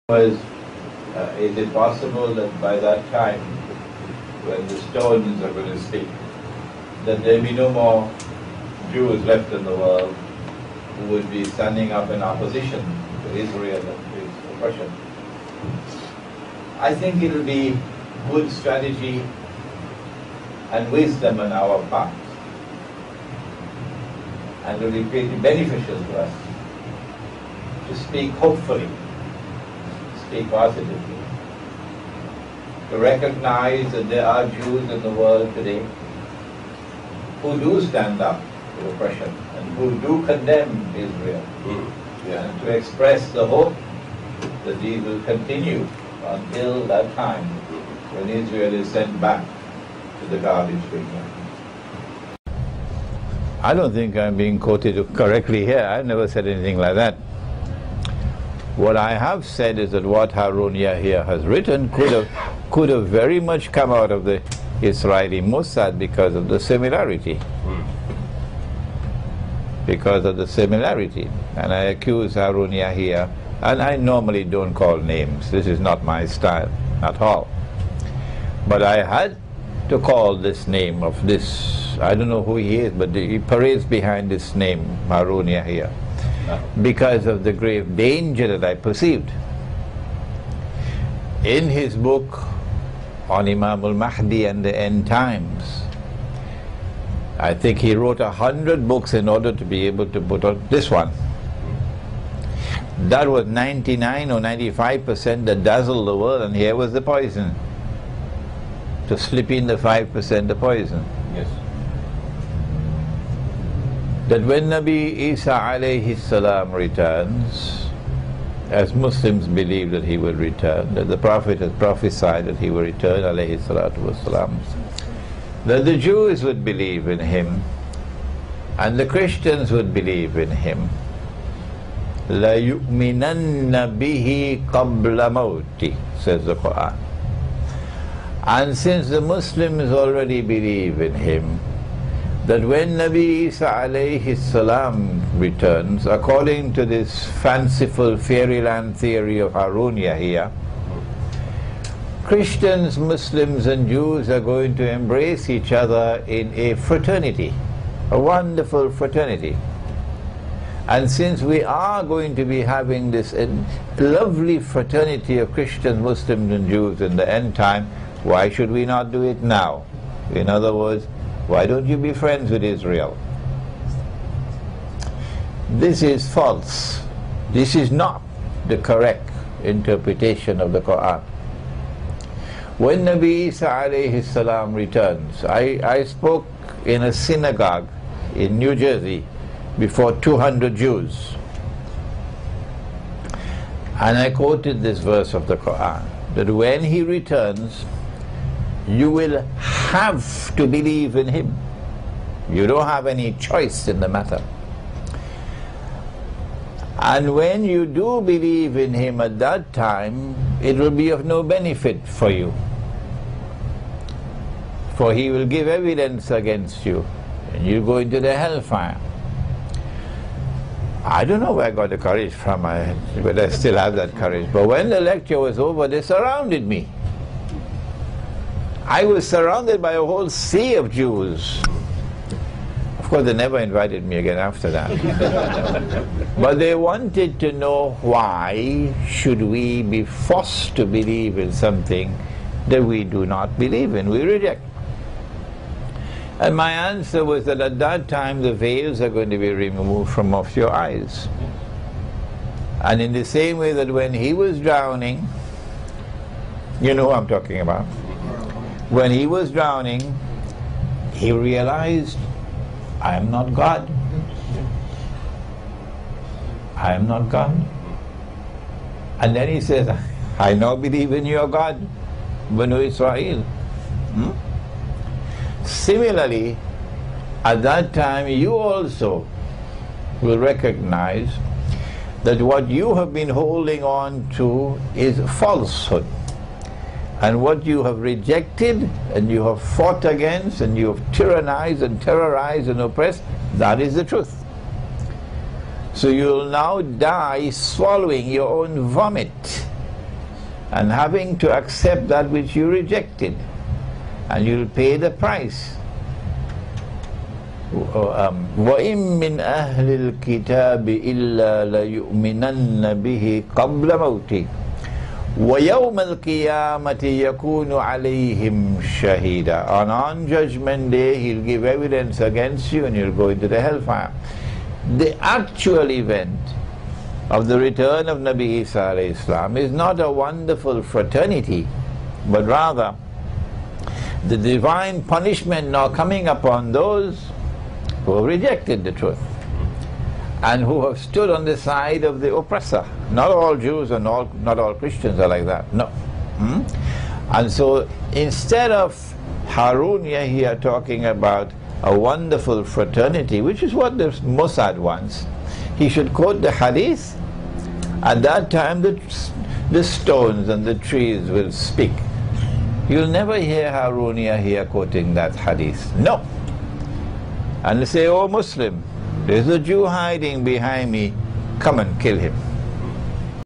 Is it possible that by that time, when the stones are going to speak, that there will be no more Jews left in the world who would be standing up in opposition to Israel and its oppression? I think it will be good strategy and wisdom on our part, and it will be pretty beneficial to us to speak hopefully, speak positively, to recognize that there are Jews in the world today who do stand up to oppression and who do condemn Israel, and to express the hope that these will continue until that time when Israel is sent back to the garbage bin. I don't think I'm being quoted correctly here. I've never said anything like that. What I have said is that what Harun Yahya has written could have very much come out of the Israeli Mossad because of the similarity. Because of the similarity. And I accuse Harun Yahya, and I normally don't call names. This is not my style at all. But I had to call this name of this, I don't know who he is, but he parades behind this name, Harun Yahya, because of the grave danger that I perceived. In his book on Imam al-Mahdi and the end times, I think he wrote 100 books in order to be able to put on this one. That was 99 or 95% that dazzled the world, and here was the poison. To slip in the 5% of poison. Yes. That when Nabi Isa alayhi salam returns, as Muslims believe that he will return, that the Prophet has prophesied that he will return alayhi salatu wasalam, that the Jews would believe in him and the Christians would believe in him. La yu'minanna bihi qabla mawti, says the Quran. And since the Muslims already believe in him, that when Nabi Isa alayhi salam returns, according to this fanciful fairyland theory of Harun Yahya, Christians, Muslims and Jews are going to embrace each other in a fraternity, a wonderful fraternity. And since we are going to be having this lovely fraternity of Christians, Muslims and Jews in the end time, why should we not do it now? In other words, why don't you be friends with Israel? This is false. This is not the correct interpretation of the Quran. When Nabi Isa alayhi salam returns, I spoke in a synagogue in New Jersey before 200 Jews. And I quoted this verse of the Quran, that when he returns, you will have to believe in him. You don't have any choice in the matter. And when you do believe in him at that time, it will be of no benefit for you. For he will give evidence against you, and you go into the hellfire. I don't know where I got the courage from, but I still have that courage. But when the lecture was over, they surrounded me. I was surrounded by a whole sea of Jews. Of course, they never invited me again after that. But they wanted to know, why should we be forced to believe in something that we do not believe in, we reject? And my answer was that at that time the veils are going to be removed from off your eyes. And in the same way that when he was drowning, you know who I'm talking about, when he was drowning, he realized, I am not God. I am not God. And then he says, I now believe in your God, Banu Israel. Similarly, at that time you also will recognize that what you have been holding on to is falsehood. And what you have rejected and you have fought against and you have tyrannized and terrorized and oppressed, that is the truth. So you'll now die swallowing your own vomit and having to accept that which you rejected, and you'll pay the price. وَإِن مِّنْ أَهْلِ الْكِتَابِ إِلَّا لَيُؤْمِنَنَّ بِهِ قَبْلَ مَوْتِهِ وَيَوْمَ الْقِيَامَةِ يَكُونُ عَلَيْهِمْ شَهِيدًا. On Judgment Day, he'll give evidence against you and you'll go into the hellfire. The actual event of the return of Nabi Isa alayhi salam is not a wonderful fraternity, but rather the divine punishment now coming upon those who have rejected the truth and who have stood on the side of the oppressor. Not all Jews and not all Christians are like that, no. And so instead of Haruniya here talking about a wonderful fraternity, which is what the Mossad wants, he should quote the hadith. At that time the stones and the trees will speak. You'll never hear Haruniya here quoting that hadith, no. And they say, oh Muslim, there's a Jew hiding behind me, come and kill him.